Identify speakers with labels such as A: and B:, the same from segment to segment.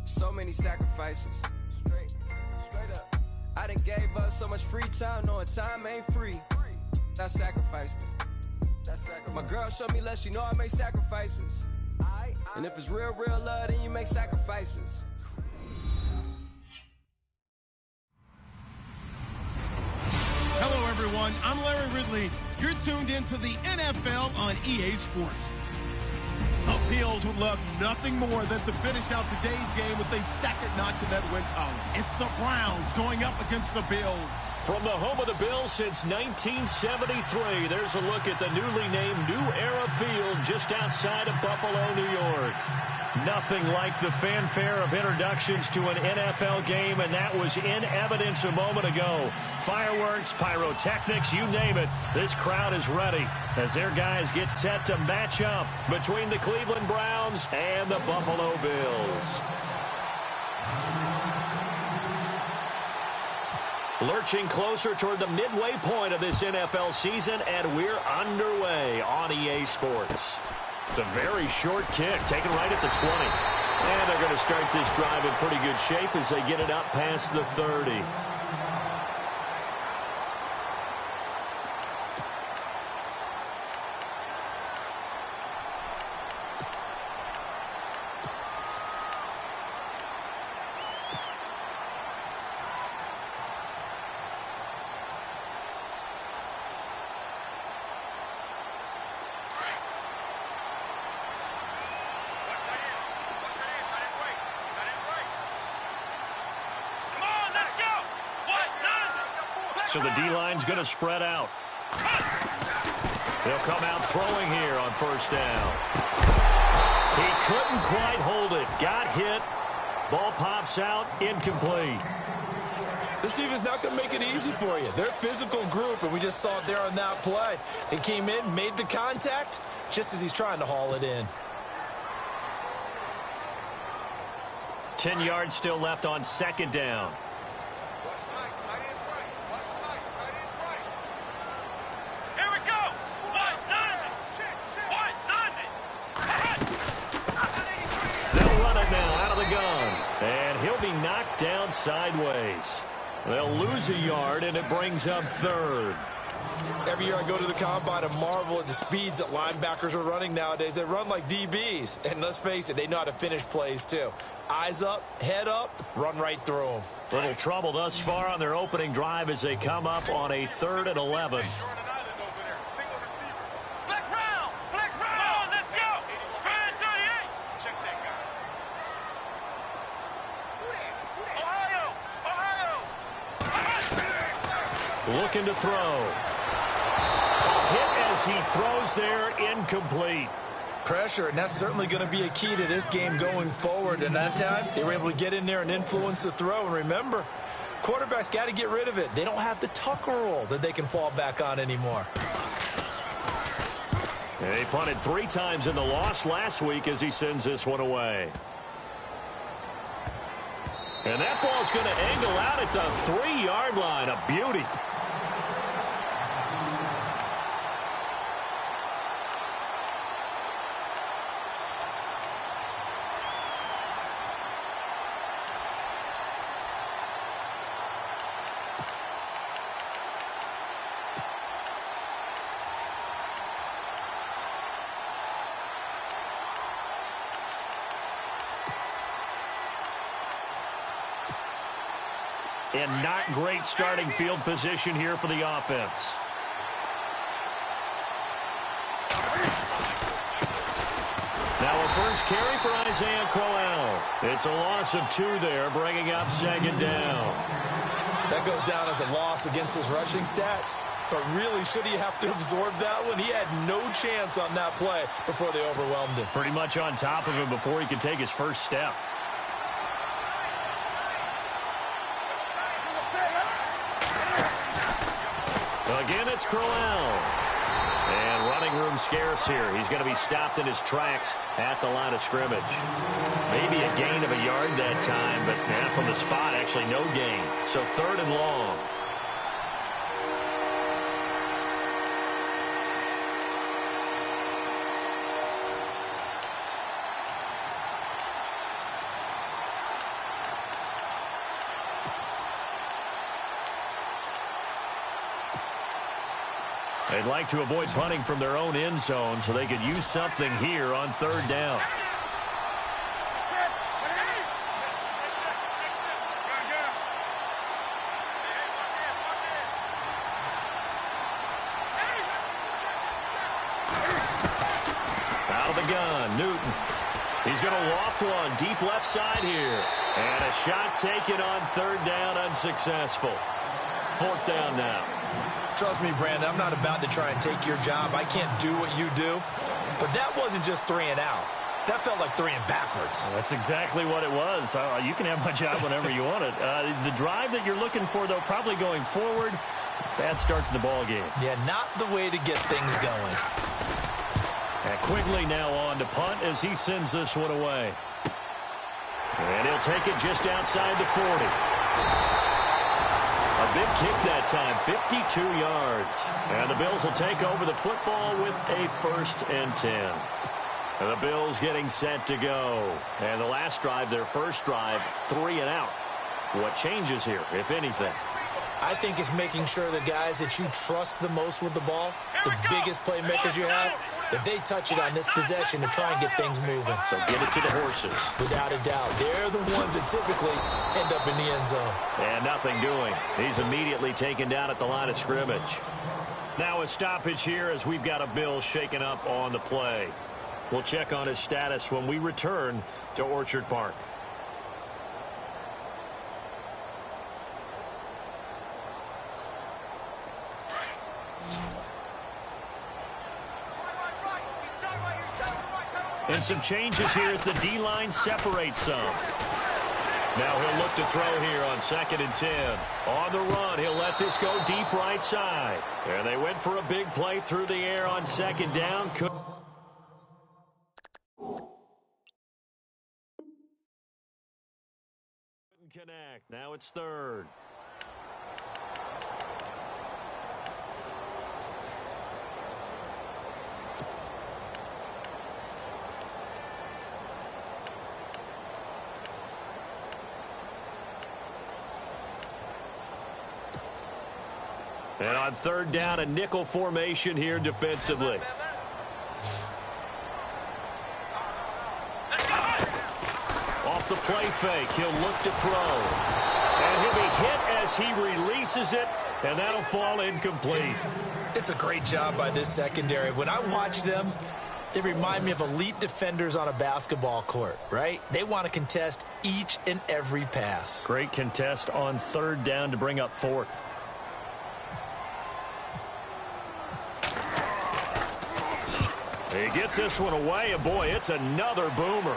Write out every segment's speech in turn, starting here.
A: So many sacrifices. Straight up. I done gave up so much free time, knowing time ain't free. I sacrificed it. My girl showed me love, she know I make sacrifices. And if it's real love, then you make sacrifices.
B: Hello, everyone. I'm Larry Ridley. You're tuned into the NFL on EA Sports. The Bills would love nothing more than to finish out today's game with a second notch in that win column. It's the Browns going up against the Bills.
C: From the home of the Bills since 1973, there's a look at the newly named New Era Field just outside of Buffalo, New York. Nothing like the fanfare of introductions to an NFL game, and that was in evidence a moment ago. Fireworks, pyrotechnics, you name it. This crowd is ready as their guys get set to match up between the Cleveland Browns and the Buffalo Bills. Lurching closer toward the midway point of this NFL season, and we're underway on EA Sports. It's a very short kick, taken right at the 20. And they're going to start this drive in pretty good shape as they get it up past the 30. So the D-line's going to spread out. They'll come out throwing here on first down. He couldn't quite hold it. Got hit. Ball pops out. Incomplete.
D: This defense not going to make it easy for you. They're a physical group, and we just saw it there on that play. It came in, made the contact, just as he's trying to haul it in.
C: 10 yards still left on second down. Down sideways. They'll lose a yard, and it brings up third.
D: Every year I go to the combine and marvel at the speeds that linebackers are running nowadays. They run like DBs. And let's face it, they know how to finish plays too. Eyes up, head up, run right through them.
C: Little trouble thus far on their opening drive as they come up on a 3rd and 11. Looking to throw. Hit as he throws there, incomplete.
D: Pressure, and that's certainly going to be a key to this game going forward. And that time, they were able to get in there and influence the throw. And remember, quarterbacks got to get rid of it. They don't have the Tucker rule that they can fall back on anymore.
C: They punted 3 times in the loss last week as he sends this one away. And that ball's going to angle out at the 3-yard line. A beauty. And not great starting field position here for the offense. Now a first carry for Isaiah Crowell. It's a loss of 2 there, bringing up 2nd down.
D: That goes down as a loss against his rushing stats. But really, should he have to absorb that one? He had no chance on that play before they overwhelmed him.
C: Pretty much on top of him before he could take his first step. Again, it's Crowell. And running room scarce here. He's going to be stopped in his tracks at the line of scrimmage. Maybe a gain of a yard that time, but from the spot, actually no gain. So 3rd and long. They'd like to avoid punting from their own end zone so they could use something here on third down. Out of the gun, Newton. He's going to loft one deep left side here. And a shot taken on third down, unsuccessful. Fourth down now.
D: Trust me, Brandon, I'm not about to try and take your job. I can't do what you do. But that wasn't just 3 and out. That felt like 3 and backwards.
C: That's exactly what it was. You can have my job whenever you want it. The drive that you're looking for, though, probably going forward, bad start to the ball game.
D: Yeah, not the way to get things going.
C: And Quigley now on to punt as he sends this one away. And he'll take it just outside the 40. A big kick that time, 52 yards. And the Bills will take over the football with a 1st and 10. And the Bills getting set to go. And the last drive, their first drive, 3 and out. What changes here, if anything?
D: I think it's making sure the guys that you trust the most with the ball, the biggest playmakers you have, that they touch it on this possession to try and get things moving.
C: So get it to the horses.
D: Without a doubt. They're the ones that typically end up in the end zone.
C: And nothing doing. He's immediately taken down at the line of scrimmage. Now a stoppage here as we've got a Bill shaken up on the play. We'll check on his status when we return to Orchard Park. And some changes here as the D-line separates some. Now he'll look to throw here on 2nd and 10. On the run, he'll let this go deep right side. And they went for a big play through the air on 2nd down. Couldn't connect. Now it's 3rd. And on 3rd down, a nickel formation here defensively. Off the play fake, he'll look to throw. And he'll be hit as he releases it, and that'll fall incomplete.
D: It's a great job by this secondary. When I watch them, they remind me of elite defenders on a basketball court, right? They want to contest each and every pass.
C: Great contest on 3rd down to bring up 4th. He gets this one away, and boy, it's another boomer.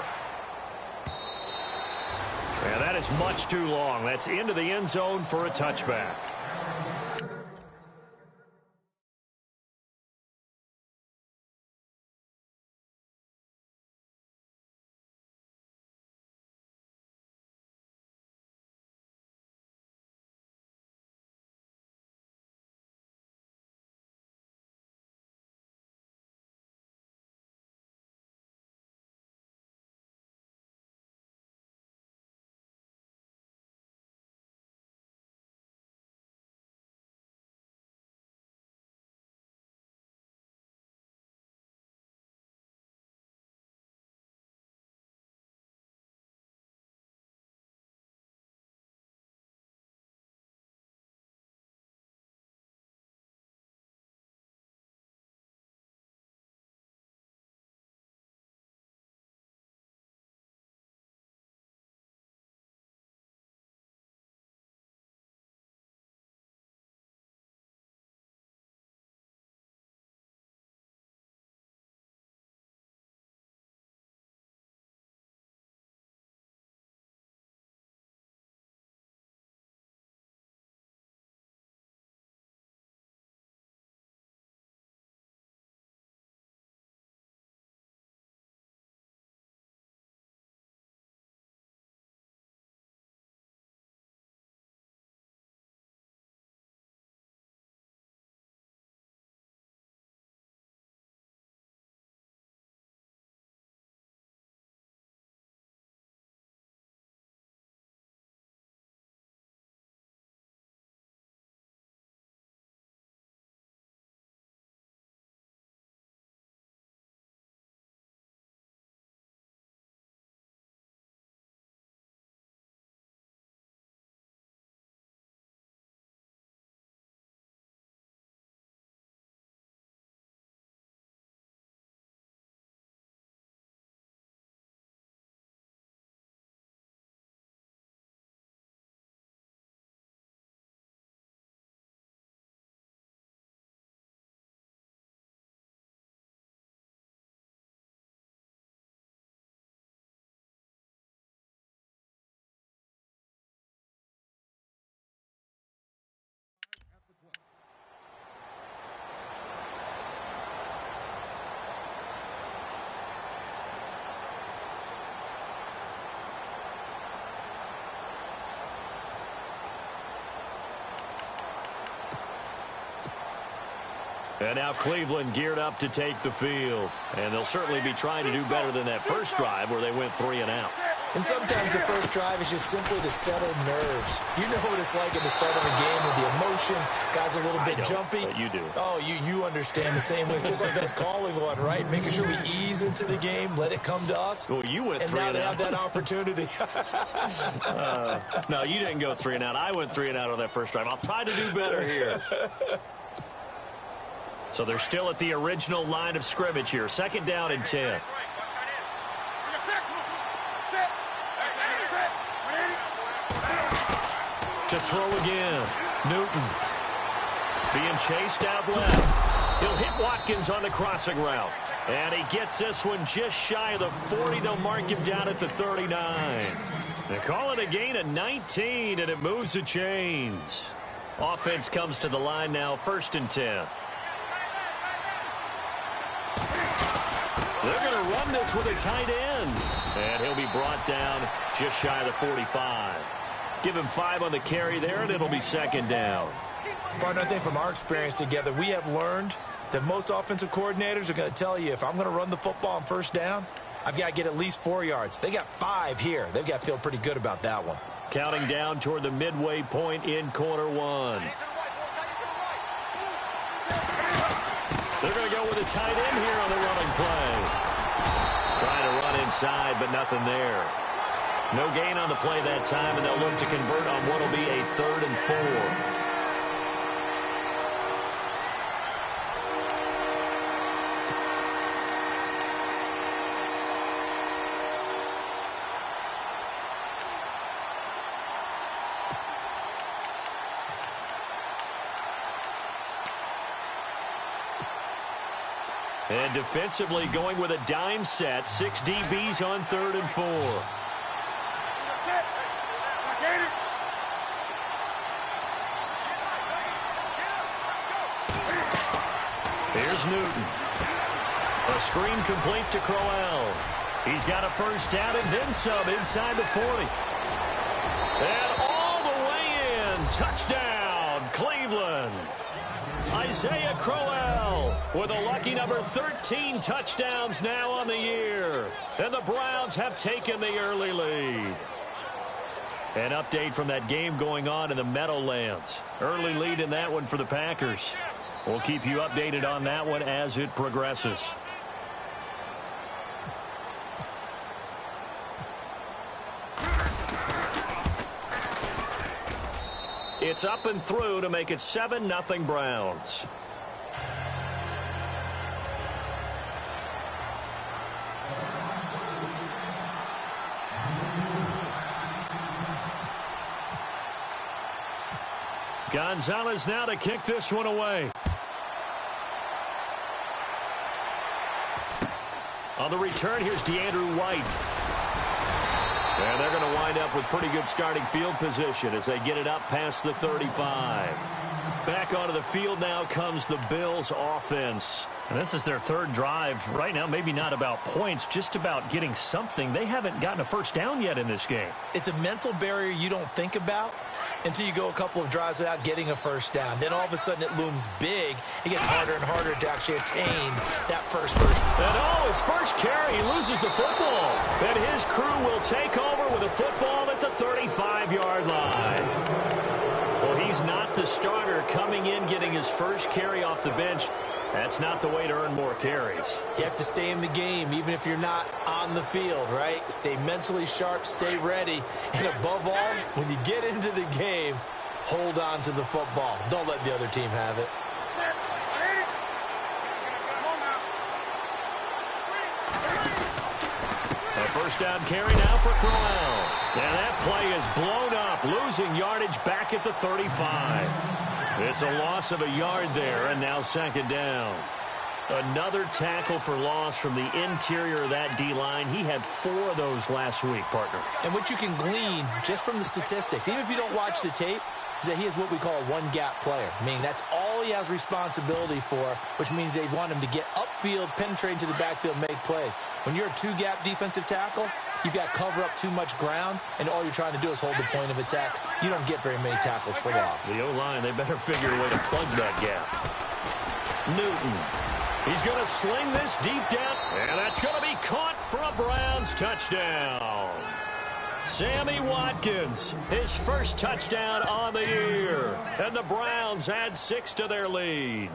C: And that is much too long. That's into the end zone for a touchback. And now Cleveland geared up to take the field. And they'll certainly be trying to do better than that first drive where they went 3 and out.
D: And sometimes the first drive is just simply to settle nerves. You know what it's like at the start of a game with the emotion. Guys are a little bit jumpy.
C: But you do.
D: Oh, you understand the same way. It's just like us calling one, right? Making sure we ease into the game, let it come to us.
C: Well, you went 3 and out.
D: And now they have that opportunity.
C: No, you didn't go 3 and out. I went 3 and out on that first drive. I'll try to do better here. So they're still at the original line of scrimmage here. 2nd down and 10. To throw again. Newton being chased out left. He'll hit Watkins on the crossing route. And he gets this one just shy of the 40. They'll mark him down at the 39. They call it a gain of 19, and it moves the chains. Offense comes to the line now, 1st and 10. They're going to run this with a tight end. And he'll be brought down just shy of the 45. Give him 5 on the carry there, and it'll be 2nd down.
D: Partner, I think from our experience together, we have learned that most offensive coordinators are going to tell you, if I'm going to run the football on 1st down, I've got to get at least 4 yards. They got 5 here. They've got to feel pretty good about that one.
C: Counting down toward the midway point in quarter 1. They're going to go with a tight end here on the running play. Trying to run inside, but nothing there. No gain on the play that time, and they'll look to convert on what will be a 3rd and 4. And defensively going with a dime set. 6 DBs on 3rd and 4. Here's Newton. A screen complete to Crowell. He's got a 1st down and then some inside the 40. And all the way in. Touchdown, Cleveland. Isaiah Crowell with a lucky number 13 touchdowns now on the year. And the Browns have taken the early lead. An update from that game going on in the Meadowlands. Early lead in that one for the Packers. We'll keep you updated on that one as it progresses. It's up and through to make it 7-0 Browns. Gonzalez now to kick this one away. On the return, here's DeAndrew White. And they're going to wind up with pretty good starting field position as they get it up past the 35. Back onto the field now comes the Bills offense. And this is their 3rd drive. Right now, maybe not about points, just about getting something. They haven't gotten a 1st down yet in this game.
D: It's a mental barrier you don't think about until you go a couple of drives without getting a 1st down. Then all of a sudden it looms big. It gets harder and harder to actually attain that first.
C: And his first carry, he loses the football. And his crew will take over with a football at the 35-yard line. Well, he's not the starter coming in, getting his first carry off the bench. That's not the way to earn more carries.
D: You have to stay in the game, even if you're not on the field, right? Stay mentally sharp, stay ready. And above all, when you get into the game, hold on to the football. Don't let the other team have it.
C: A 1st down carry now for Crowell. And that play is blown up, losing yardage back at the 35. It's a loss of a yard there, and now 2nd down. Another tackle for loss from the interior of that D-line. He had 4 of those last week, partner.
D: And what you can glean just from the statistics, even if you don't watch the tape, is that he is what we call a one-gap player. Meaning that's all he has responsibility for, which means they want him to get upfield, penetrate into the backfield, make plays. When you're a 2-gap defensive tackle, you've got to cover up too much ground, and all you're trying to do is hold the point of attack. You don't get very many tackles for loss.
C: The O-line, they better figure a way to plug that gap. Newton. He's going to sling this deep down, and that's going to be caught for a Browns touchdown. Sammy Watkins, his first touchdown on the year, and the Browns add 6 to their lead.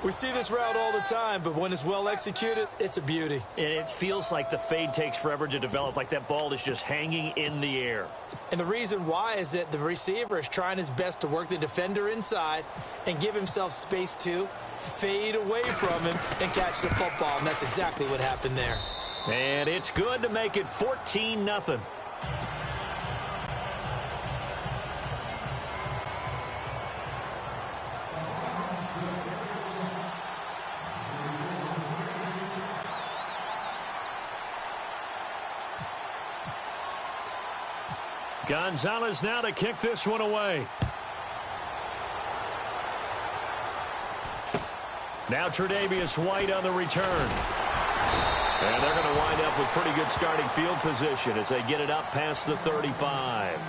D: We see this route all the time, but when it's well executed, it's a beauty.
C: And it feels like the fade takes forever to develop, like that ball is just hanging in the air.
D: And the reason why is that the receiver is trying his best to work the defender inside and give himself space to fade away from him and catch the football, and that's exactly what happened there.
C: And it's good to make it 14-0. Gonzalez now to kick this one away. Now Tre'Davious White on the return. And they're going to wind up with pretty good starting field position as they get it up past the 35.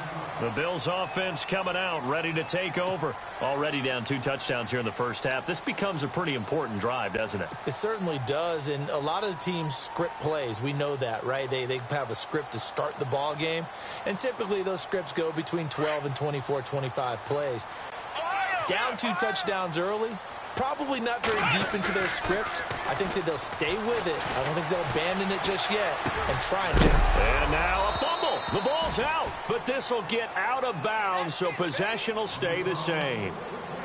C: The Bills offense coming out, ready to take over. Already down 2 touchdowns here in the first half. This becomes a pretty important drive, doesn't it?
D: It certainly does, and a lot of the teams script plays. We know that, right? They have a script to start the ball game, and typically those scripts go between 12 and 24, 25 plays. Down 2 touchdowns early, probably not very deep into their script. I think that they'll stay with it. I don't think they'll abandon it just yet and try and get it.
C: And now a fumble. The ball's out, but this will get out of bounds, so possession will stay the same.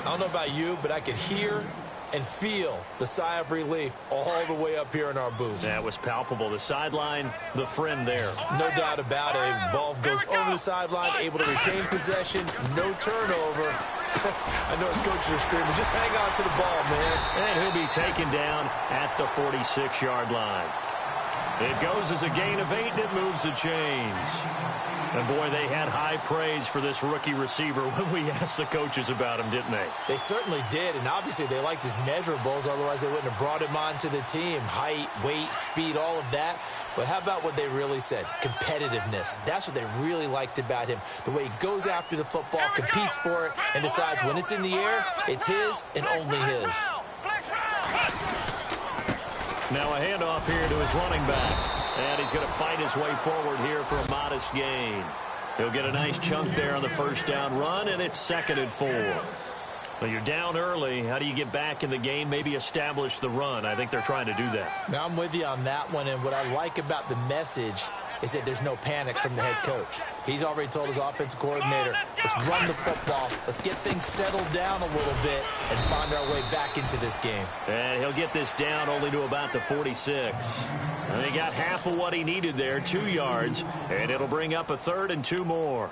D: I don't know about you, but I could hear and feel the sigh of relief all the way up here in our booth.
C: That was palpable. The sideline, the friend there.
D: No doubt about it. Ball goes over the sideline, able to retain possession, no turnover. I know his coaches are screaming, just hang on to the ball, man.
C: And he'll be taken down at the 46-yard line. It goes as a gain of 8, and it moves the chains. And, boy, they had high praise for this rookie receiver when we asked the coaches about him, didn't they?
D: They certainly did, and obviously they liked his measurables. Otherwise, they wouldn't have brought him onto the team. Height, weight, speed, all of that. But how about what they really said? Competitiveness. That's what they really liked about him. The way he goes after the football, competes for it, and decides when it's in the air, it's his and only his.
C: Now a handoff here to his running back. And he's going to fight his way forward here for a modest gain. He'll get a nice chunk there on the first down run, and it's 2nd and 4. Well, you're down early. How do you get back in the game, maybe establish the run? I think they're trying to do that.
D: Now, I'm with you on that one, and what I like about the message is that there's no panic from the head coach. He's already told his offensive coordinator, let's run the football, let's get things settled down a little bit and find our way back into this game.
C: And he'll get this down only to about the 46. And they got half of what he needed there, 2 yards, and it'll bring up a 3rd and 2 more.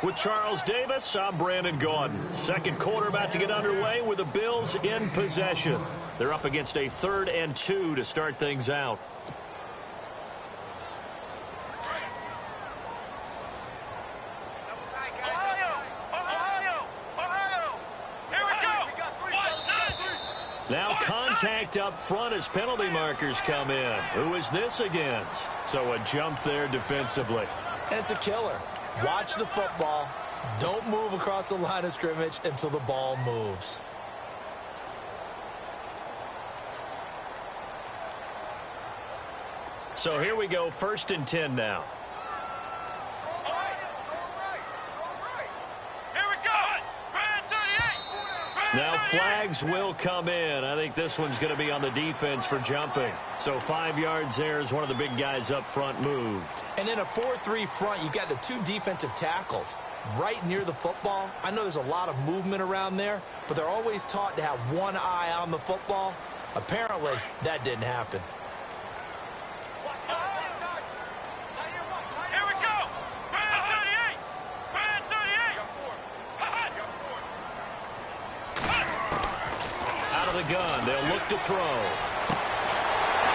C: With Charles Davis, I'm Brandon Gaudin. Second quarter about to get underway with the Bills in possession. They're up against a 3rd and 2 to start things out. Now contact up front as penalty markers come in. Who is this against? So a jump there defensively.
D: And it's a killer. Watch the football. Don't move across the line of scrimmage until the ball moves.
C: So here we go, 1st and 10 now. Now flags will come in. I think this one's going to be on the defense for jumping. So 5 yards there as one of the big guys up front moved.
D: And in a 4-3 front, you've got the 2 defensive tackles right near the football. I know there's a lot of movement around there, but they're always taught to have one eye on the football. Apparently, that didn't happen.
C: The gun. They'll look to throw.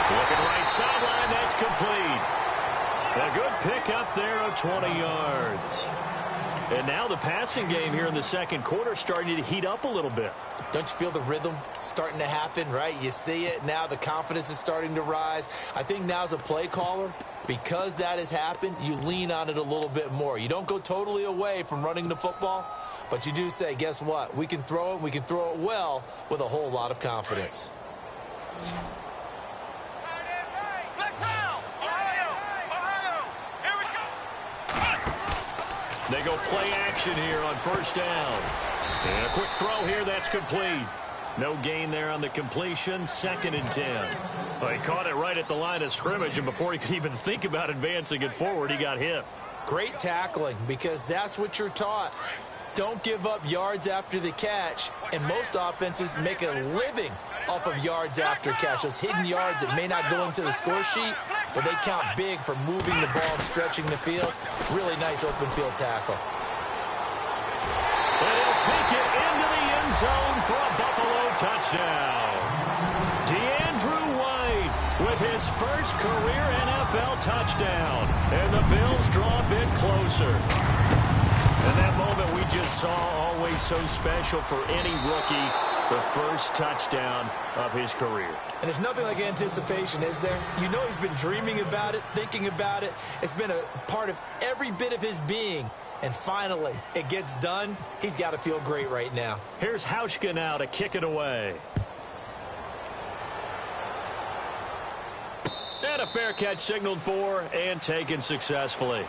C: Looking right sideline, that's complete. A good pick up there of 20 yards. And now the passing game here in the second quarter starting to heat up a little bit.
D: Don't you feel the rhythm starting to happen, right? You see it now. The confidence is starting to rise. I think now as a play caller, because that has happened, you lean on it a little bit more. You don't go totally away from running the football, but you do say, guess what? We can throw it. We can throw it well with a whole lot of confidence.
C: They go play action here on first down. And a quick throw here, that's complete. No gain there on the completion, 2nd and 10. Well, he caught it right at the line of scrimmage, and before he could even think about advancing it forward, he got hit.
D: Great tackling, because that's what you're taught. Don't give up yards after the catch, and most offenses make a living off of yards after catch. Those hidden yards that may not go into the score sheet, but they count big for moving the ball and stretching the field. Really nice open field tackle.
C: And he'll take it into the end zone for a Buffalo touchdown. DeAndrew White with his first career NFL touchdown. And the Bills draw a bit closer. And that moment we just saw, always so special for any rookie, the first touchdown of his career.
D: And there's nothing like anticipation, is there? You know he's been dreaming about it, thinking about it. It's been a part of every bit of his being. And finally, it gets done. He's got to feel great right now.
C: Here's Hauschka now to kick it away. And a fair catch signaled for and taken successfully.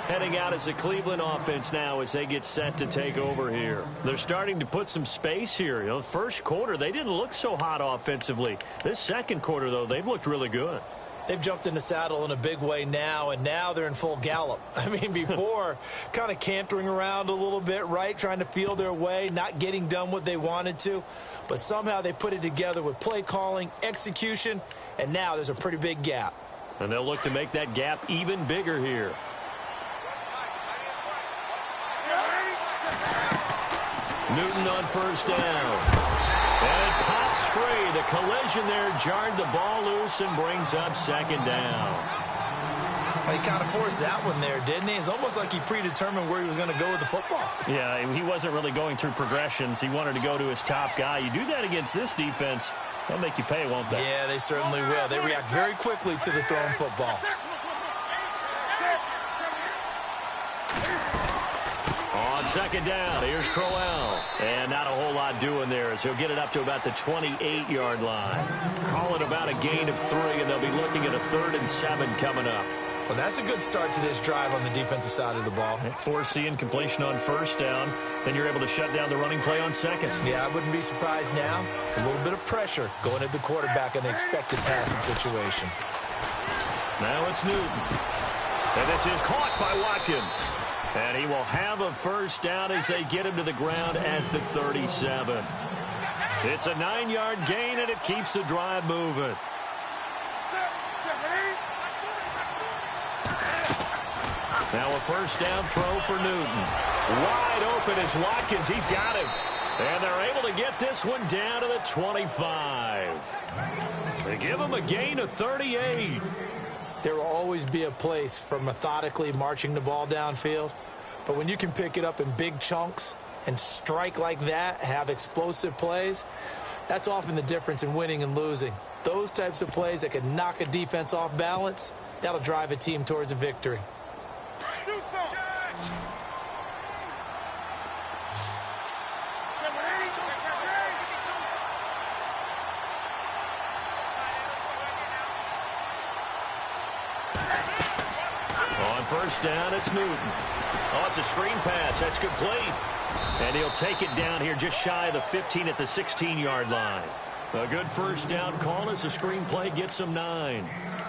C: Heading out as the Cleveland offense now as they get set to take over here. They're starting to put some space here. You know, first quarter, they didn't look so hot offensively. This second quarter, though, they've looked really good.
D: They've jumped in the saddle in a big way now, and now they're in full gallop. I mean, before, kind of cantering around a little bit, right, trying to feel their way, not getting done what they wanted to. But somehow they put it together with play calling, execution, and now there's a pretty big gap.
C: And they'll look to make that gap even bigger here. Newton on first down. And it pops free. The collision there jarred the ball loose and brings up 2nd down.
D: He kind of forced that one there, didn't he? It's almost like he predetermined where he was going to go with the football.
C: Yeah, he wasn't really going through progressions. He wanted to go to his top guy. You do that against this defense, they'll make you pay, won't they?
D: Yeah, they certainly will. They react very quickly to the thrown football.
C: On 2nd down, here's Crowell. And not a whole lot doing there as he'll get it up to about the 28-yard line. Call it about a gain of 3, and they'll be looking at a 3rd and 7 coming up.
D: Well, that's a good start to this drive on the defensive side of the ball.
C: Foreseeing completion on first down, then you're able to shut down the running play on 2nd.
D: Yeah, I wouldn't be surprised now. A little bit of pressure going at the quarterback in the expected passing situation.
C: Now it's Newton. And this is caught by Watkins. And he will have a first down as they get him to the ground at the 37. It's a 9-yard gain, and it keeps the drive moving. Now a first down throw for Newton. Wide open is Watkins. He's got him. And they're able to get this one down to the 25. They give him a gain of 38.
D: There will always be a place for methodically marching the ball downfield. But when you can pick it up in big chunks and strike like that, have explosive plays, that's often the difference in winning and losing. Those types of plays that can knock a defense off balance, that'll drive a team towards a victory.
C: First down, it's Newton. Oh, it's a screen pass. That's complete. And he'll take it down here just shy of the 15 at the 16-yard line. A good first down call as the screen play gets him 9.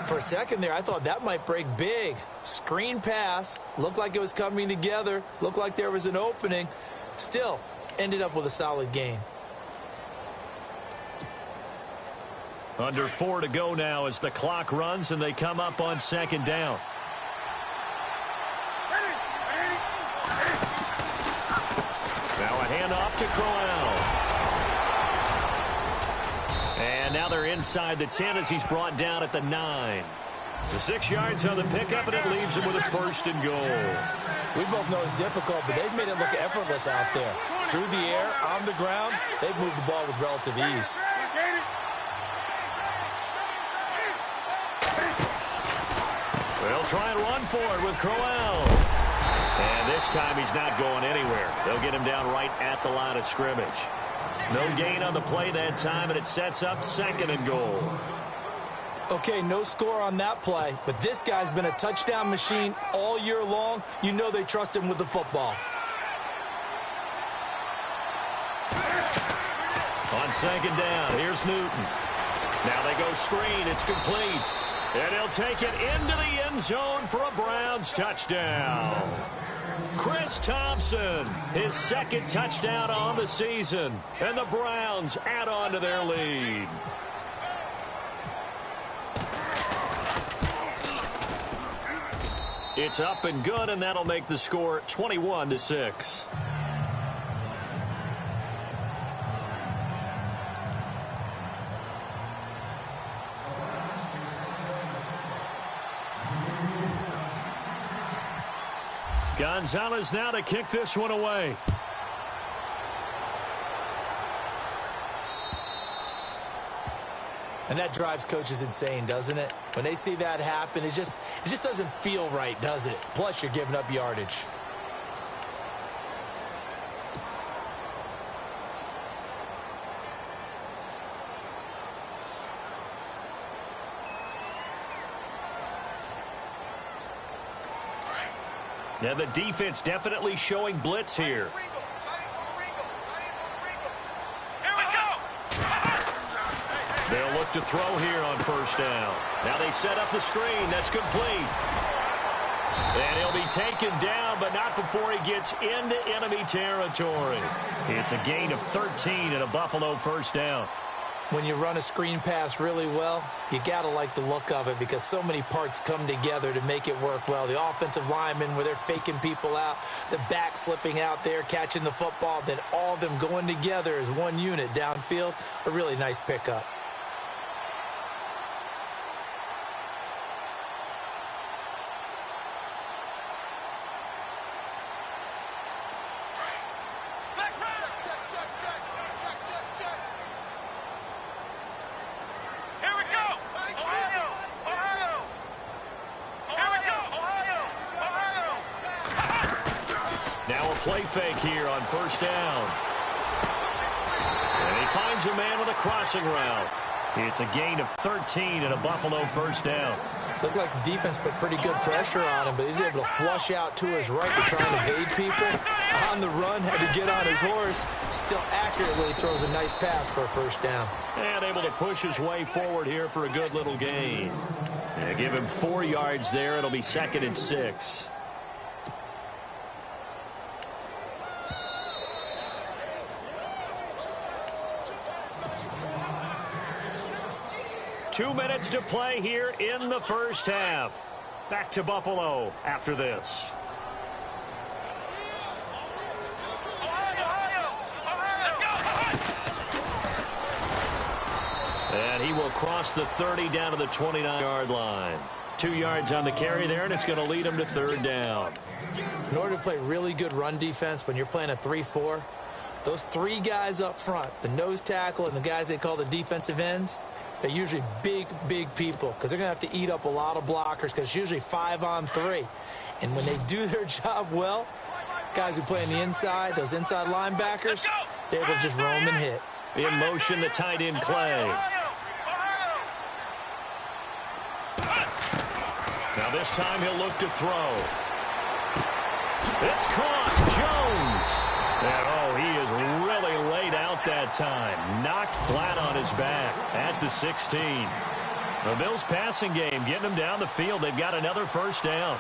D: For a second there, I thought that might break big. Screen pass. Looked like it was coming together. Looked like there was an opening. Still, ended up with a solid gain.
C: Under 4 to go now as the clock runs and they come up on 2nd down. Now a handoff to Crowell. And now they're inside the 10 as he's brought down at the 9. The 6 yards on the pickup, and it leaves him with a 1st and goal.
D: We both know it's difficult, but they've made it look effortless out there. Through the air, on the ground, they've moved the ball with relative ease.
C: They'll try and run for it with Crowell. And this time he's not going anywhere. They'll get him down right at the line of scrimmage. No gain on the play that time, and it sets up 2nd and goal.
D: Okay, no score on that play, but this guy's been a touchdown machine all year long. You know they trust him with the football.
C: On 2nd down, here's Newton. Now they go screen. It's complete. And he'll take it into the end zone for a Browns touchdown. Chris Thompson, his 2nd touchdown on the season. And the Browns add on to their lead. It's up and good, and that'll make the score 21-6. Gonzalez now to kick this one away.
D: And that drives coaches insane, doesn't it? When they see that happen, it just doesn't feel right, does it? Plus, you're giving up yardage.
C: Now the defense definitely showing blitz here. They'll look to throw here on 1st down. Now they set up the screen. That's complete. And he'll be taken down, but not before he gets into enemy territory. It's a gain of 13 and a Buffalo 1st down.
D: When you run a screen pass really well, you got to like the look of it because so many parts come together to make it work well. The offensive linemen, where they're faking people out, the back slipping out there, catching the football, then all of them going together as one unit downfield. A really nice pickup.
C: Play fake here on 1st down. And he finds a man with a crossing route. It's a gain of 13 and a Buffalo 1st down.
D: Looked like the defense put pretty good pressure on him, but he's able to flush out to his right to try and evade people. On the run, had to get on his horse. Still accurately throws a nice pass for a 1st down.
C: And able to push his way forward here for a good little gain. And give him 4 yards there. It'll be 2nd and 6. Two minutes to play here in the 1st half. Back to Buffalo after this. And he will cross the 30 down to the 29-yard line. 2 yards on the carry there, and it's going to lead him to 3rd down.
D: In order to play really good run defense when you're playing a 3-4, those 3 guys up front, the nose tackle and the guys they call the defensive ends, they're usually big people because they're going to have to eat up a lot of blockers because it's usually 5-on-3. And when they do their job well, guys who play on the inside, those inside linebackers, they're able to just roam and hit.
C: In motion, the tight end Clay. Now this time he'll look to throw. It's caught. Jones. And, oh, he is really laid out that time. Knocked flat on his back at the 16. The Bills passing game getting them down the field. They've got another 1st down.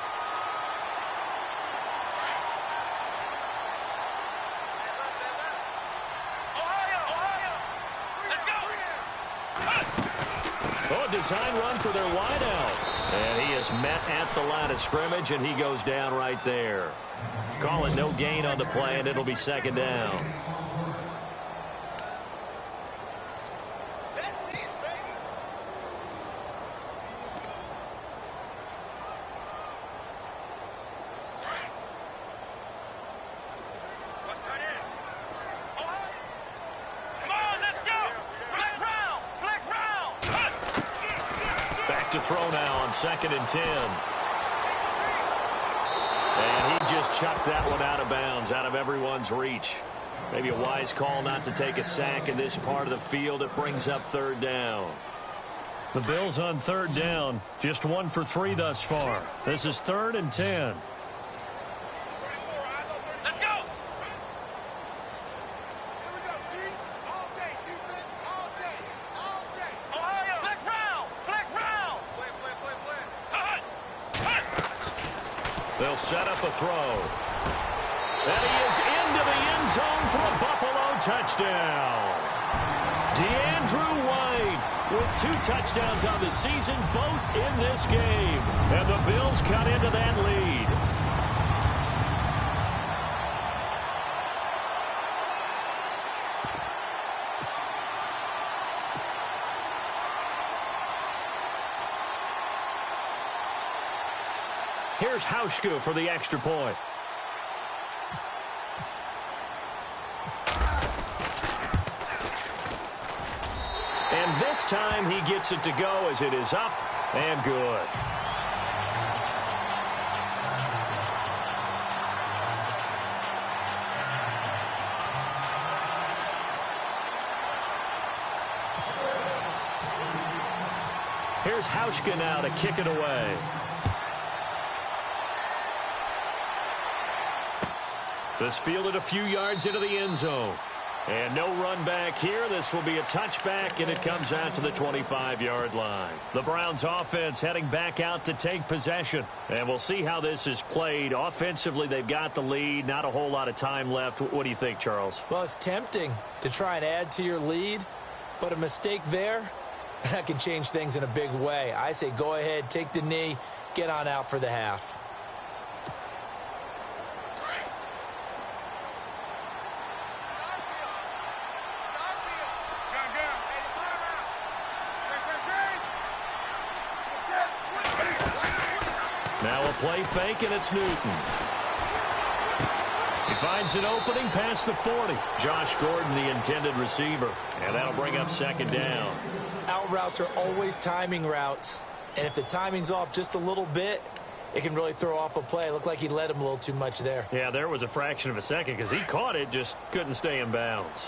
C: Oh, a design run for their wideout. And he is met at the line of scrimmage, and he goes down right there. Call it no gain on the play, and it'll be 2nd down. to throw now on 2nd and 10. And he just chucked that one out of bounds, out of everyone's reach. Maybe a wise call not to take a sack in this part of the field. It brings up 3rd down. The Bills on 3rd down, just 1 for 3 thus far. This is 3rd and 10. They'll set up a throw. And he is into the end zone for a Buffalo touchdown. DeAndrew White with 2 touchdowns on the season, both in this game. And the Bills cut into that lead. Here's Hauschka for the extra point. And this time he gets it to go as it is up and good. Here's Hauschka now to kick it away. This fielded a few yards into the end zone. And no run back here. This will be a touchback, and it comes out to the 25-yard line. The Browns offense heading back out to take possession. And we'll see how this is played. Offensively, they've got the lead. Not a whole lot of time left. What do you think, Charles?
D: Well, it's tempting to try and add to your lead, but a mistake there, that can change things in a big way. I say go ahead, take the knee, get on out for the half.
C: Now a play fake, and it's Newton. He finds an opening past the 40. Josh Gordon, the intended receiver. And that'll bring up 2nd down.
D: Out routes are always timing routes. And if the timing's off just a little bit, it can really throw off a play. Looked like he led him a little too much there.
C: Yeah, there was a fraction of a second because he caught it, just couldn't stay in bounds.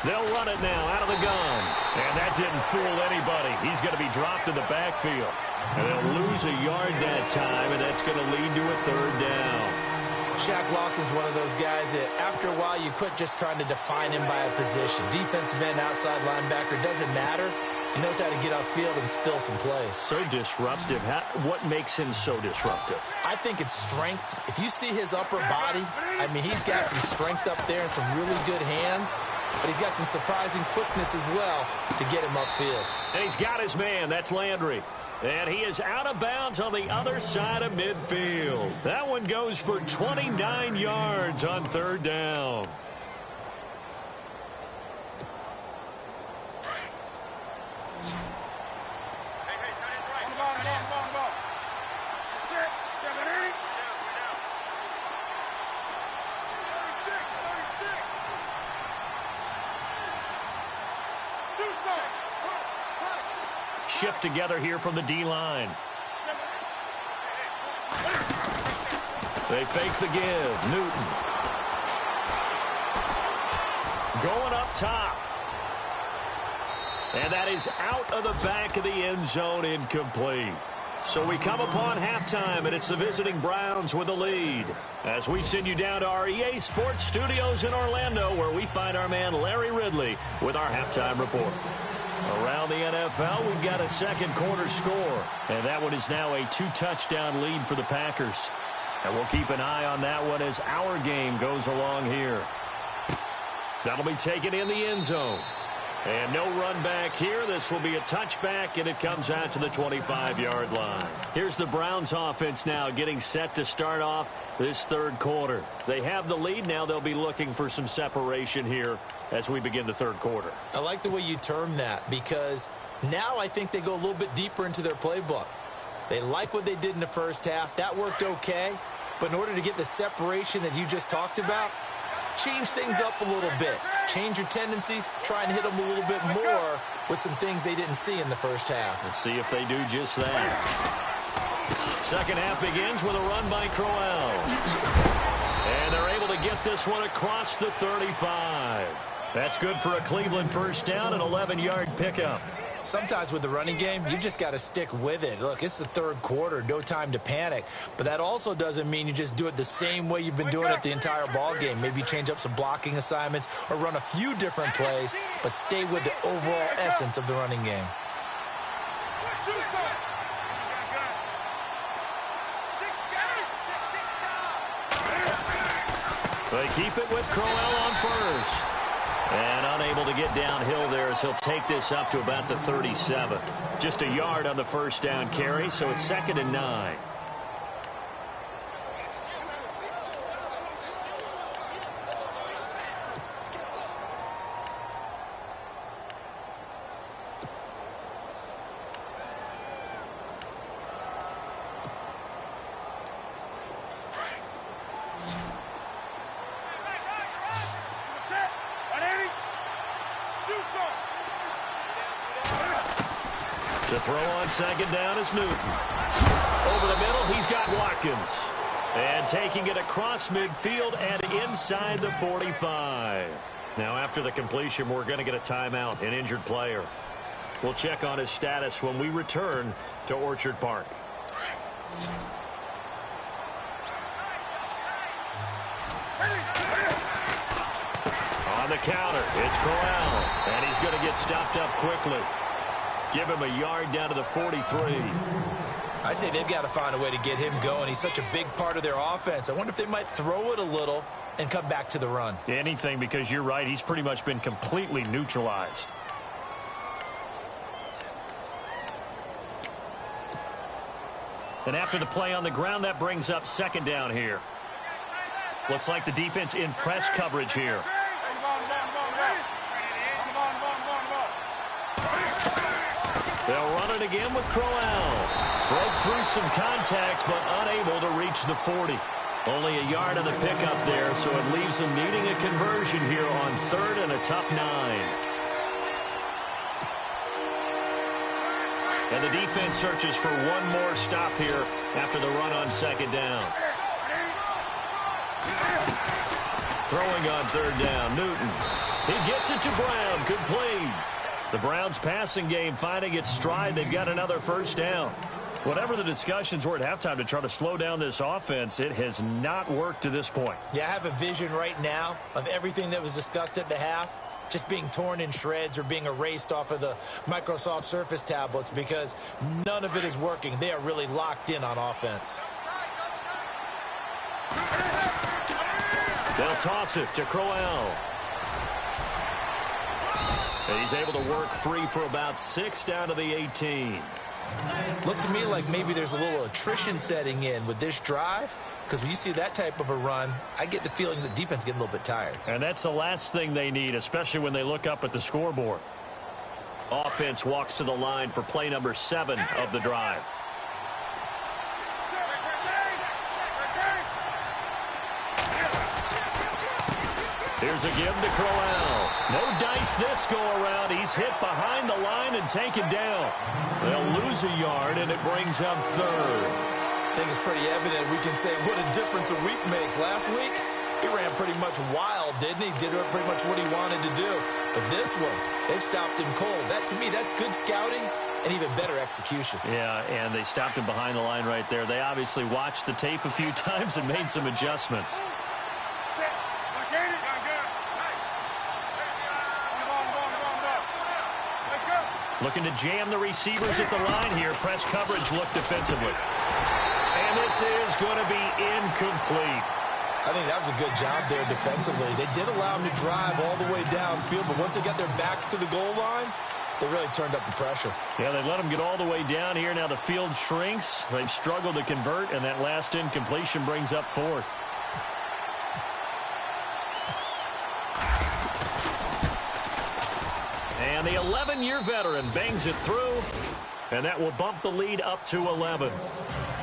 C: They'll run it now out of the gun. And that didn't fool anybody. He's going to be dropped in the backfield. And they'll lose a yard that time, and that's going to lead to a 3rd down.
D: Shaq Lawson's one of those guys that after a while you quit just trying to define him by a position. Defensive end, outside linebacker, doesn't matter. He knows how to get upfield and spill some plays.
C: So disruptive. What makes him so disruptive?
D: I think it's strength. If you see his upper body, I mean, he's got some strength up there and some really good hands. But he's got some surprising quickness as well to get him upfield.
C: And he's got his man. That's Landry. And he is out of bounds on the other side of midfield. That one goes for 29 yards on 3rd down. Shift together here from the D-line. They fake the give. Newton. Going up top. And that is out of the back of the end zone, incomplete. So we come upon halftime, and it's the visiting Browns with the lead. As we send you down to our EA Sports Studios in Orlando, where we find our man Larry Ridley with our halftime report. Around the NFL, we've got a 2nd quarter score. And that one is now a 2-touchdown lead for the Packers. And we'll keep an eye on that one as our game goes along here. That'll be taken in the end zone. And no run back here. This will be a touchback, and it comes out to the 25-yard line. Here's the Browns offense now getting set to start off this 3rd quarter. They have the lead. Now they'll be looking for some separation here as we begin the 3rd quarter.
D: I like the way you term that, because now I think they go a little bit deeper into their playbook. They like what they did in the first half. That worked okay. But in order to get the separation that you just talked about, change things up a little bit. Change your tendencies, try and hit them a little bit more with some things they didn't see in the first half.
C: Let's see if they do just that. Second half begins with a run by Crowell. And they're able to get this one across the 35. That's good for a Cleveland first down, an 11-yard pickup.
D: Sometimes with the running game, you've just got to stick with it. Look, it's the third quarter, no time to panic. But that also doesn't mean you just do it the same way you've been doing it the entire ball game. Maybe change up some blocking assignments or run a few different plays, but stay with the overall essence of the running game.
C: They keep it with Crowell on first. And unable to get downhill there as he'll take this up to about the 37. Just a yard on the first down carry, so it's 2nd and 9. To throw on second down is Newton. Over the middle, he's got Watkins. And taking it across midfield and inside the 45. Now, after the completion, we're going to get a timeout, an injured player. We'll check on his status when we return to Orchard Park. On the counter, it's Crowell. And he's going to get stopped up quickly. Give him a yard down to the 43.
D: I'd say they've got to find a way to get him going. He's such a big part of their offense. I wonder if they might throw it a little and come back to the run.
C: Anything, because you're right. He's pretty much been completely neutralized. And after the play on the ground, that brings up second down here. Looks like the defense in press coverage here. They'll run it again with Crowell. Broke through some contacts, but unable to reach the 40. Only a yard on the pickup there, so it leaves them needing a conversion here on 3rd and a tough 9. And the defense searches for one more stop here after the run on second down. Throwing on 3rd down, Newton. He gets it to Brown, complete. The Browns' passing game finding its stride. They've got another first down. Whatever the discussions were at halftime to try to slow down this offense, it has not worked to this point.
D: Yeah, I have a vision right now of everything that was discussed at the half just being torn in shreds or being erased off of the Microsoft Surface tablets because none of it is working. They are really locked in on offense.
C: They'll toss it to Crowell. And he's able to work free for about 6 down to the 18.
D: Looks to me like maybe there's a little attrition setting in with this drive, because when you see that type of a run, I get the feeling the defense getting a little bit tired.
C: And that's the last thing they need, especially when they look up at the scoreboard. Offense walks to the line for play number 7 of the drive. Here's a give to Crowell. No dice this go-around. He's hit behind the line and taken down. They'll lose a yard, and it brings up 3rd.
D: I think it's pretty evident. We can say what a difference a week makes. Last week, he ran pretty much wild, didn't he? Did pretty much what he wanted to do. But this one, they've stopped him cold. That, to me, that's good scouting and even better execution.
C: Yeah, and they stopped him behind the line right there. They obviously watched the tape a few times and made some adjustments. Looking to jam the receivers at the line here. Press coverage look defensively. And this is going to be incomplete.
D: I think that was a good job there defensively. They did allow him to drive all the way downfield, but once they got their backs to the goal line, they really turned up the pressure.
C: Yeah, they let him get all the way down here. Now the field shrinks. They've struggled to convert, and that last incompletion brings up 4th. And the 11-year veteran bangs it through. and that will bump the lead up to 11.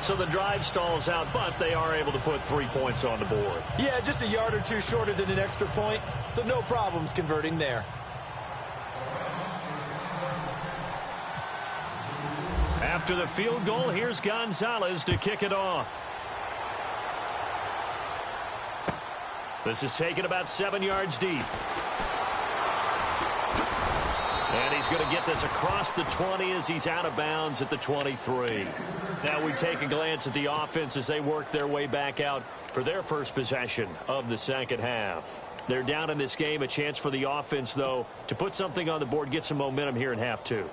C: So the drive stalls out, but they are able to put 3 points on the board.
D: Yeah, just a yard or two shorter than an extra point, so no problems converting there.
C: After the field goal, here's Gonzalez to kick it off. This is taken about 7 yards deep. And he's going to get this across the 20 as he's out of bounds at the 23. Now we take a glance at the offense as they work their way back out for their first possession of the second half. They're down in this game. A chance for the offense, though, to put something on the board, get some momentum here in half two.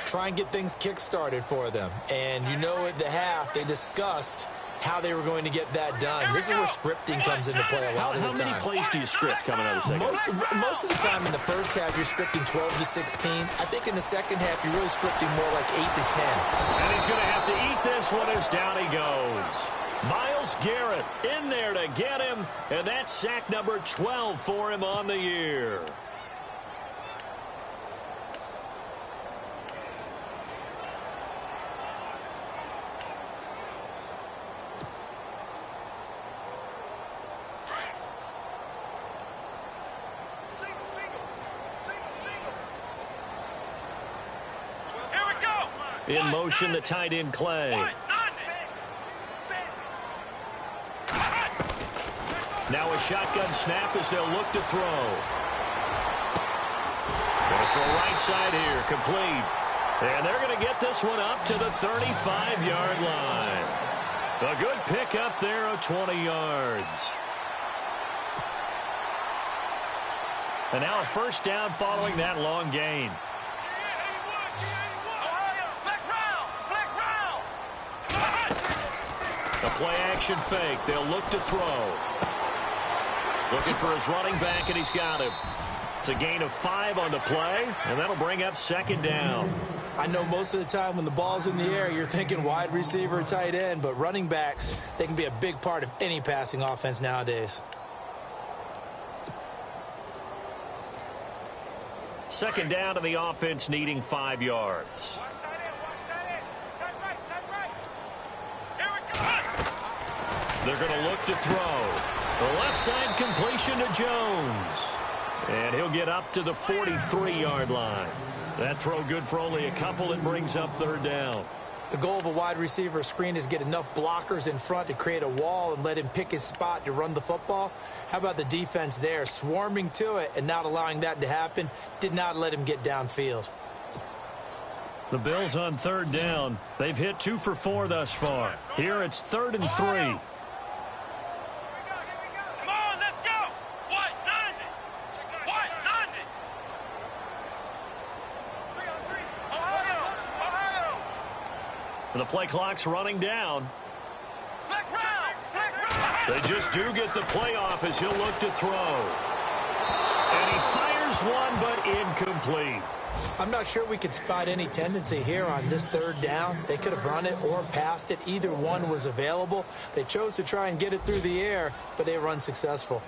D: Try and get things kick-started for them. And you know at the half, they discussed how they were going to get that done. This is where scripting comes into play a lot of the time.
C: How many plays do you script coming out of the second half?
D: Most of the time in the first half, you're scripting 12 to 16. I think in the second half, you're really scripting more like 8 to 10.
C: And he's going to have to eat this one as down he goes. Myles Garrett in there to get him, and that's sack number 12 for him on the year. In motion, the tight end, Clay. Now a shotgun snap as they'll look to throw. Going to throw right side here, complete. And they're going to get this one up to the 35-yard line. A good pick up there of 20 yards. And now a first down following that long gain. A play-action fake. They'll look to throw. Looking for his running back, and he's got him. It's a gain of 5 on the play, and that'll bring up second down.
D: I know most of the time when the ball's in the air, you're thinking wide receiver, tight end, but running backs, they can be a big part of any passing offense nowadays.
C: Second down, and the offense needing 5 yards. They're going to look to throw. The left side completion to Jones. And he'll get up to the 43-yard line. That throw good for only a couple. It brings up third down.
D: The goal of a wide receiver screen is get enough blockers in front to create a wall and let him pick his spot to run the football. How about the defense there, swarming to it and not allowing that to happen? Did not let him get downfield.
C: The Bills on third down. They've hit 2 for 4 thus far. Here it's 3rd and 3. The play clock's running down. They just do get the play off as he'll look to throw. And he fires one, but incomplete.
D: I'm not sure we could spot any tendency here on this third down. They could have run it or passed it. Either one was available. They chose to try and get it through the air, but they were unsuccessful.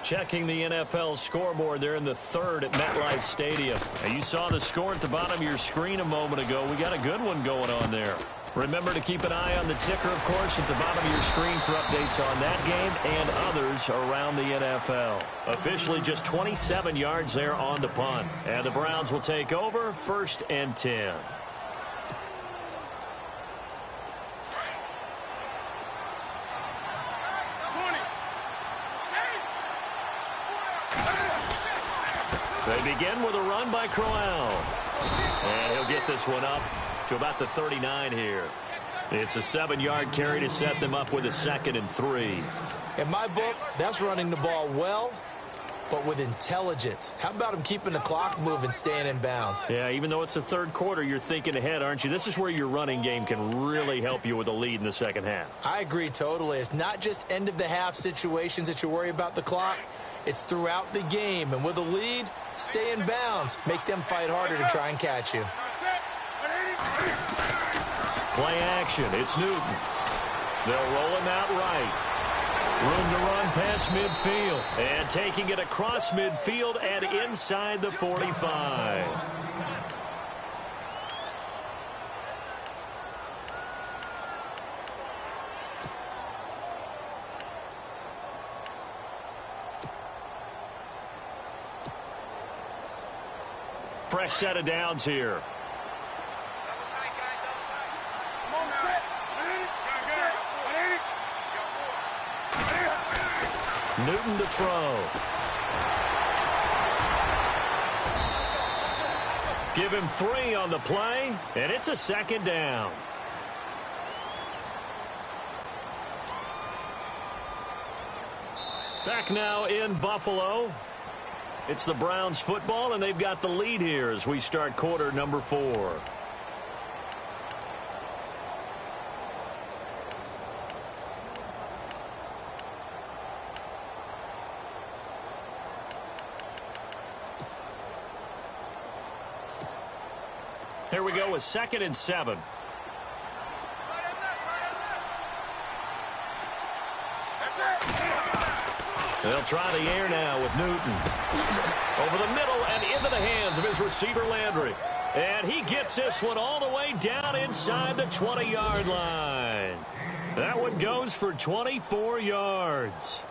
C: Checking the NFL scoreboard there in the third at MetLife Stadium. And you saw the score at the bottom of your screen a moment ago. We got a good one going on there. Remember to keep an eye on the ticker, of course, at the bottom of your screen for updates on that game and others around the NFL. Officially just 27 yards there on the punt. And the Browns will take over 1st and 10. They begin with a run by Crowell. And he'll get this one up to about the 39 here. It's a 7-yard carry to set them up with a 2nd and 3.
D: In my book, that's running the ball well, but with intelligence. How about him keeping the clock moving, staying in bounds?
C: Yeah, even though it's the third quarter, you're thinking ahead, aren't you? This is where your running game can really help you with a lead in the second half.
D: I agree totally. It's not just end-of-the-half situations that you worry about the clock. It's throughout the game. And with a lead, stay in bounds. Make them fight harder to try and catch you.
C: Play action. It's Newton. They'll roll him out right. Room to run past midfield. And taking it across midfield and inside the 45. Fresh set of downs here. Newton to throw. Give him 3 on the play, and it's a second down. Back now in Buffalo. It's the Browns football, and they've got the lead here as we start quarter number 4. Here we go with 2nd and 7. They'll try the air now with Newton. Over the middle and into the hands of his receiver, Landry. And he gets this one all the way down inside the 20-yard line. That one goes for 24 yards.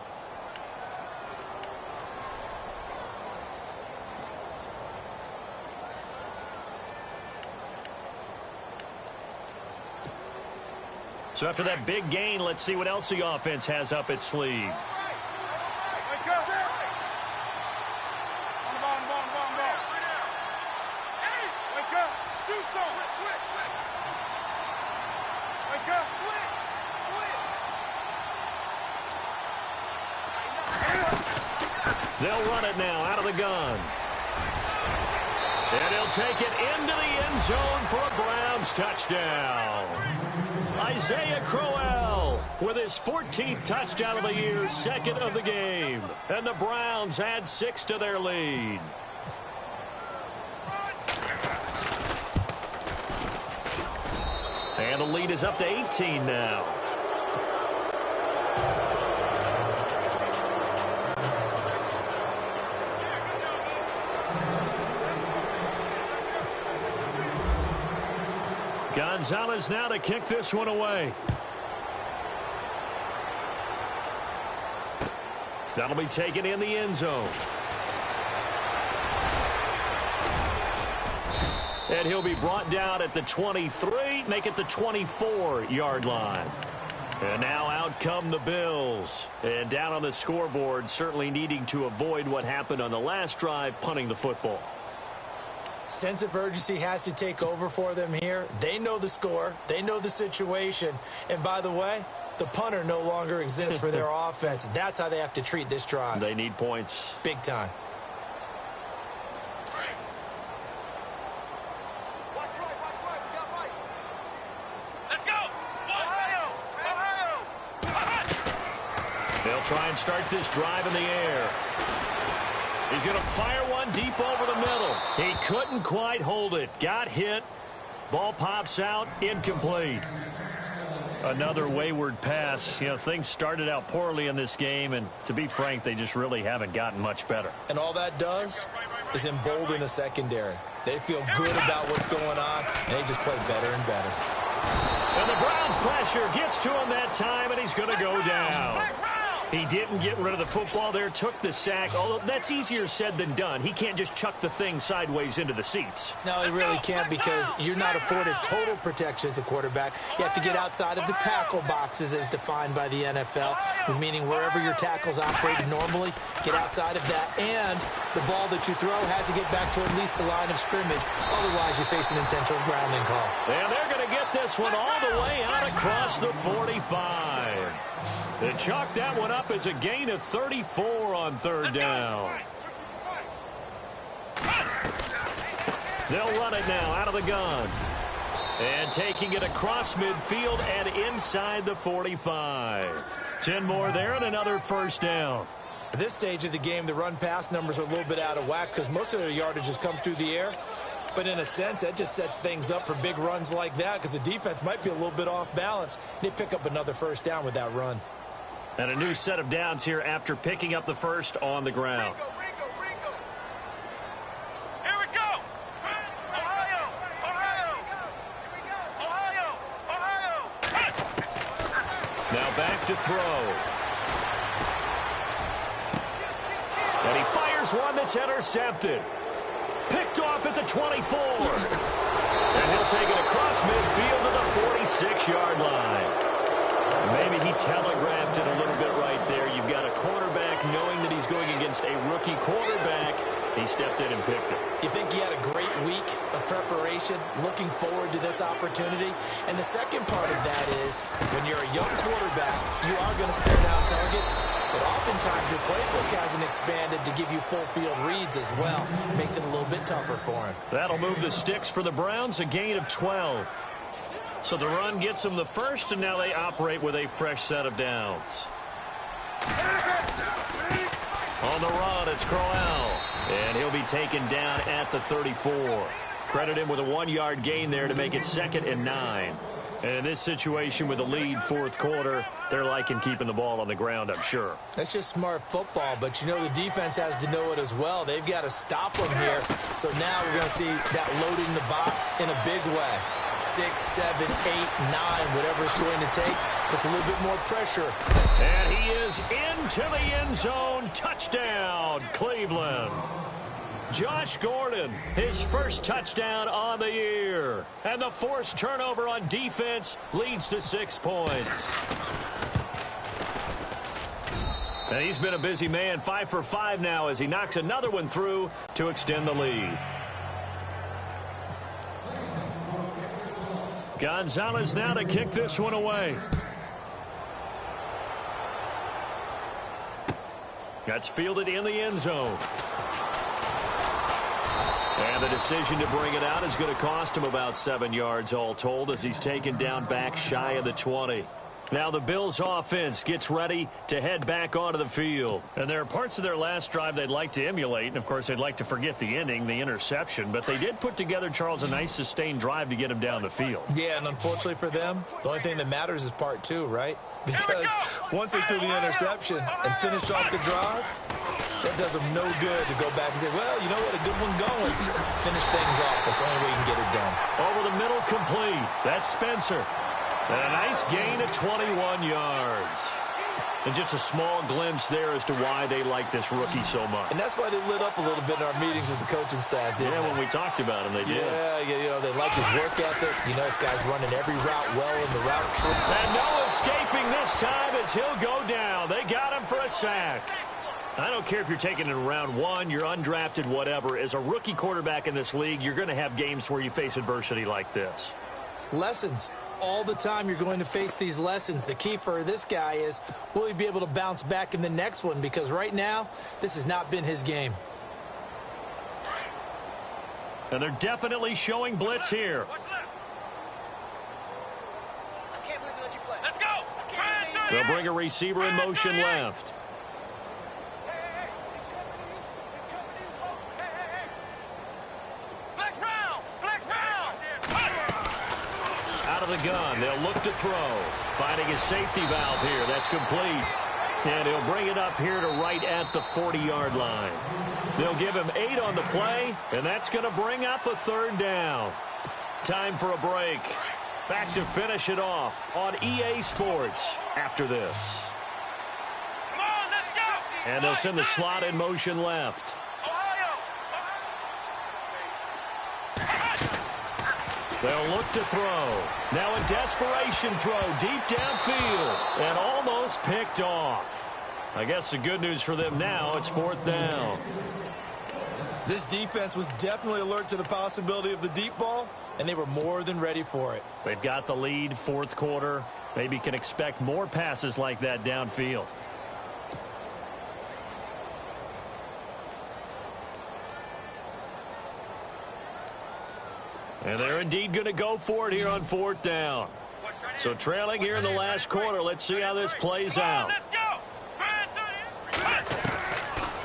C: So after that big gain, let's see what else the offense has up its sleeve. They'll run it now out of the gun. And he'll take it into the end zone for a Browns touchdown. Isaiah Crowell with his 14th touchdown of the year, 2nd of the game. And the Browns add 6 to their lead. And the lead is up to 18 now. Gonzalez now to kick this one away. That'll be taken in the end zone. And he'll be brought down at the 23, make it the 24-yard line. And now out come the Bills. And down on the scoreboard, certainly needing to avoid what happened on the last drive, punting the football.
D: Sense of urgency has to take over for them here. They know the score. They know the situation. And by the way, the punter no longer exists for their offense. That's how they have to treat this drive.
C: They need points.
D: Big time.
C: They'll try and start this drive in the air. He's going to fire one deep over the middle. He couldn't quite hold it. Got hit. Ball pops out. Incomplete. Another wayward pass. You know, things started out poorly in this game, and to be frank, they just really haven't gotten much better.
D: And all that does is embolden a secondary. They feel good about what's going on, and they just play better and better.
C: And the Browns' pressure gets to him that time, and he's going to go down. He didn't get rid of the football there, took the sack, although that's easier said than done. He can't just chuck the thing sideways into the seats.
D: No, he really can't, because you're not afforded total protection as a quarterback. You have to get outside of the tackle boxes as defined by the NFL, meaning wherever your tackles operate normally, get outside of that. And the ball that you throw has to get back to at least the line of scrimmage. Otherwise, you face an intentional grounding call.
C: And they're going to get this one all the way out across the 45. They chalk that one up as a gain of 34 on 3rd down. They'll run it now out of the gun. And taking it across midfield and inside the 45. 10 more there and another 1st down.
D: At this stage of the game, the run-pass numbers are a little bit out of whack because most of their yardage has come through the air. But in a sense, that just sets things up for big runs like that because the defense might be a little bit off balance. They pick up another 1st down with that run.
C: And a new set of downs here after picking up the 1st on the ground.
E: Here we go. Ohio.
C: Now back to throw. And he fires one that's intercepted. Picked picked off at the 24. And he'll take it across midfield to the 46-yard line. Maybe he telegraphed it a little bit right there. You've got a quarterback knowing that he's going against a rookie quarterback. He stepped in and picked it.
D: You think he had a great week of preparation, looking forward to this opportunity? And the second part of that is, when you're a young quarterback, you are going to stare down targets, but oftentimes your playbook hasn't expanded to give you full field reads as well. Makes it a little bit tougher for him.
C: That'll move the sticks for the Browns, a gain of 12. So the run gets them the first, and now they operate with a fresh set of downs. On the run, it's Crowell. And he'll be taken down at the 34. Credit him with a 1-yard gain there to make it 2nd and 9. And in this situation with the lead fourth quarter, they're liking keeping the ball on the ground, I'm sure.
D: That's just smart football, but you know the defense has to know it as well. They've got to stop them here. So now we're going to see that loading the box in a big way. 6, 7, 8, 9, whatever it's going to take, puts a little bit more pressure.
C: And he is into the end zone. Touchdown, Cleveland. Josh Gordon, his first touchdown on the year. And the forced turnover on defense leads to 6 points. And he's been a busy man, 5 for 5 now as he knocks another one through to extend the lead. Gonzalez now to kick this one away. That's fielded in the end zone. And the decision to bring it out is going to cost him about 7 yards all told as he's taken down back shy of the 20. Now the Bills offense gets ready to head back onto the field. And there are parts of their last drive they'd like to emulate. And, of course, they'd like to forget the ending, the interception. But they did put together, Charles, a nice sustained drive to get him down the field.
D: Yeah, and unfortunately for them, the only thing that matters is part 2, right? Because once they threw the interception and finished off the drive, that does them no good to go back and say, well, you know, we had a good one going. Finish things off. That's the only way you can get it done.
C: Over the middle, complete. That's Spencer. And a nice gain of 21 yards. And just a small glimpse there as to why they like this rookie so much.
D: And that's why they lit up a little bit in our meetings with the coaching staff, didn't they?
C: When we talked about him, they did.
D: Yeah, you know, they like his work ethic. You know, this guy's running every route well in the route tree.
C: And no escaping this time as he'll go down. They got him for a sack. I don't care if you're taking it in round 1, you're undrafted, whatever. As a rookie quarterback in this league, you're going to have games where you face adversity like this.
D: Lessons. All the time you're going to face these lessons. The key for this guy is, will he be able to bounce back in the next one? Because right now, this has not been his game.
C: And they're definitely showing blitz here.
E: I can't believe they let you play. Let's go.
C: They'll bring a receiver in motion left. The gun. They'll look to throw. Finding his safety valve here. That's complete. And he'll bring it up here to right at the 40-yard line. They'll give him 8 on the play, and that's going to bring up a 3rd down. Time for a break. Back to finish it off on EA Sports after this.
E: Come on, let's go.
C: And they'll send the slot in motion left. They'll look to throw. Now a desperation throw deep downfield and almost picked off. I guess the good news for them now, it's 4th down.
D: This defense was definitely alert to the possibility of the deep ball, and they were more than ready for it.
C: They've got the lead, 4th quarter. Maybe can expect more passes like that downfield. And they're indeed going to go for it here on 4th down. So trailing here in the last quarter. Let's see how this plays out.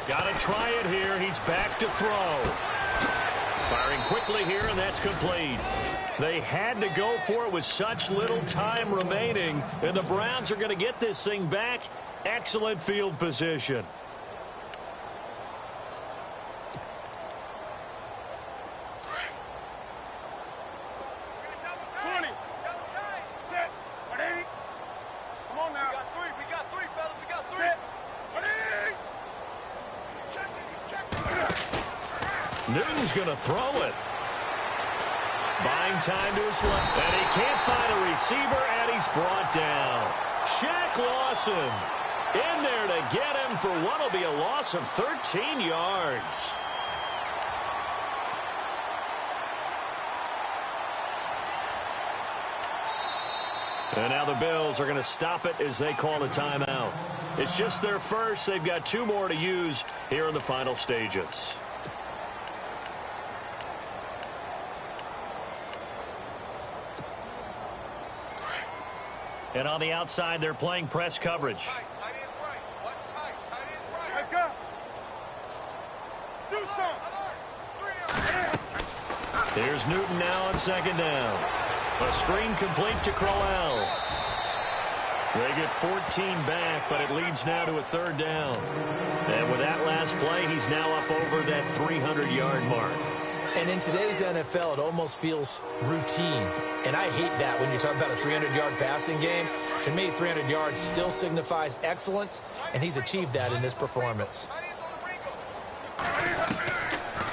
C: Got to try it here. He's back to throw. Firing quickly here, and that's complete. They had to go for it with such little time remaining. And the Browns are going to get this thing back. Excellent field position. Newton's going to throw it. Buying time to his left. And he can't find a receiver, and he's brought down. Shaq Lawson in there to get him for what will be a loss of 13 yards. And now the Bills are going to stop it as they call a timeout. It's just their first. They've got 2 more to use here in the final stages. And on the outside, they're playing press coverage.
E: Tight is right. What's tight? Tight is right.
F: Back up. Do something.
C: Here's Newton now on second down. A screen complete to Crowell. They get 14 back, but it leads now to a 3rd down. And with that last play, he's now up over that 300-yard mark.
D: And in today's NFL, it almost feels routine. And I hate that when you talk about a 300-yard passing game. To me, 300 yards still signifies excellence, and he's achieved that in this performance.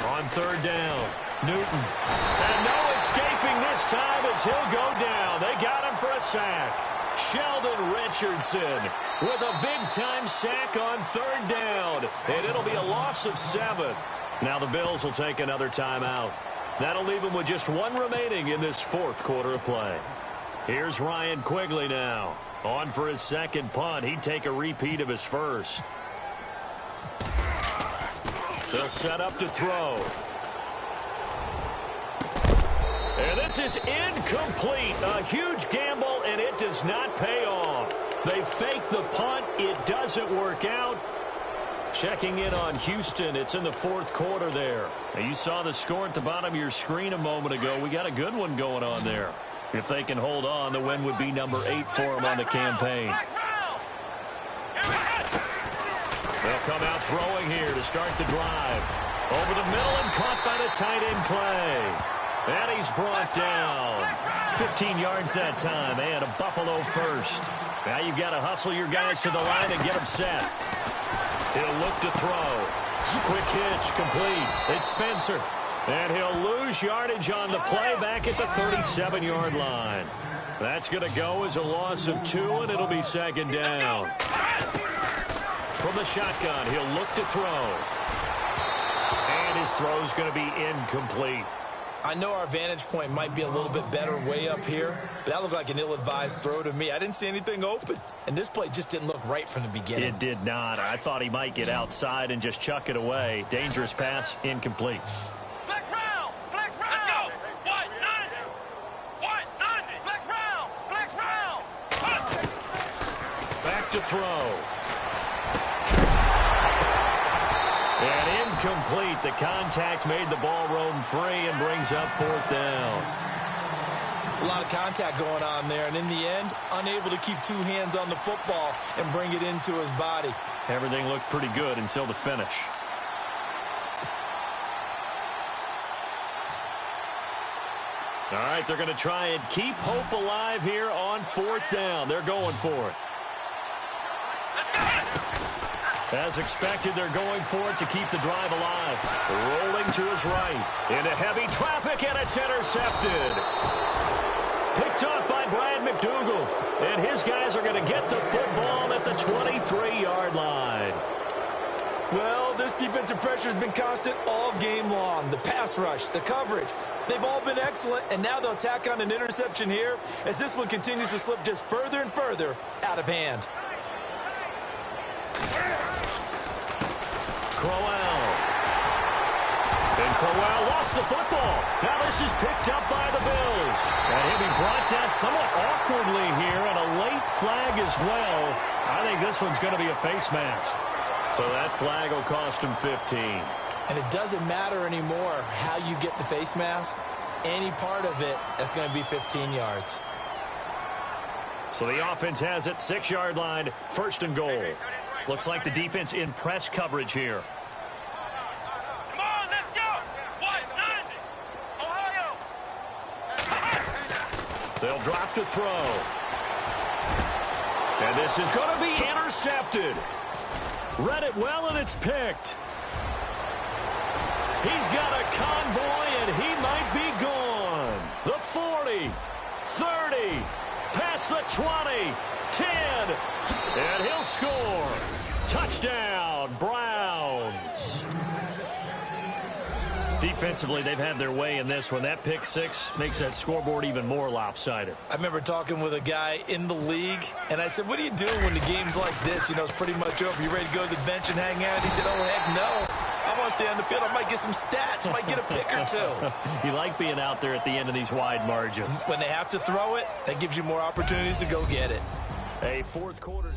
C: On 3rd down, Newton. And no escaping this time as he'll go down. They got him for a sack. Sheldon Richardson with a big-time sack on 3rd down. And it'll be a loss of 7. Now the Bills will take another timeout. That'll leave them with just 1 remaining in this 4th quarter of play. Here's Ryan Quigley now. On for his 2nd punt. He'd take a repeat of his 1st. They'll set up to throw. And this is incomplete. A huge gamble, and it does not pay off. They fake the punt. It doesn't work out. Checking in on Houston. It's in the 4th quarter there. Now, you saw the score at the bottom of your screen a moment ago. We got a good one going on there. If they can hold on, the win would be number 8 for them on the campaign. They'll come out throwing here to start the drive. Over the middle and caught by the tight end play. And he's brought down. 15 yards that time, and a Buffalo 1st. Now you've got to hustle your guys to the line and get them set. He'll look to throw. Quick hitch, complete. It's Spencer. And he'll lose yardage on the play back at the 37-yard line. That's going to go as a loss of 2, and it'll be 2nd down. From the shotgun, he'll look to throw. And his throw's going to be incomplete.
D: I know our vantage point might be a little bit better way up here, but that looked like an ill-advised throw to me. I didn't see anything open, and this play just didn't look right from the beginning.
C: It did not. I thought he might get outside and just chuck it away. Dangerous pass, incomplete.
F: Flex round. Flex round. Let's go. 190. 190. Flex round. Flex round.
C: Back to throw. And incomplete. The contact made the ball roam free and brings up 4th down.
D: It's a lot of contact going on there, and in the end, unable to keep 2 hands on the football and bring it into his body.
C: Everything looked pretty good until the finish. All right, they're going to try and keep hope alive here on 4th down. They're going for it. As expected, they're going for it to keep the drive alive. Rolling to his right. Into heavy traffic, and it's intercepted. Picked off by Brad McDougal. And his guys are going to get the football at the 23-yard line.
D: Well, this defensive pressure has been constant all game long. The pass rush, the coverage, they've all been excellent, and now they'll tack on an interception here as this one continues to slip just further and further out of hand.
C: Crowell. And Crowell lost the football. Now this is picked up by the Bills. And he'll be brought down somewhat awkwardly here, and a late flag as well. I think this one's going to be a face mask. So that flag will cost him 15.
D: And it doesn't matter anymore how you get the face mask. Any part of it is going to be 15 yards.
C: So the offense has it, 6-yard line, 1st and goal. Looks like the defense in press coverage here.
F: Come on, let's go. 190. Ohio.
C: They'll drop to throw. And this is going to be intercepted. Read it well, and it's picked. He's got a convoy, and he might be gone. The 40, 30, past the 20, 10, and he'll score. Touchdown, Browns. Defensively, they've had their way in this one. That pick six makes that scoreboard even more lopsided.
D: I remember talking with a guy in the league, and I said, what do you do when the game's like this? You know, it's pretty much over. You ready to go to the bench and hang out? He said, oh, heck no. I want to stay on the field. I might get some stats. I might get a pick or two.
C: You like being out there at the end of these wide margins.
D: When they have to throw it, that gives you more opportunities to go get it.
C: Hey, fourth quarter.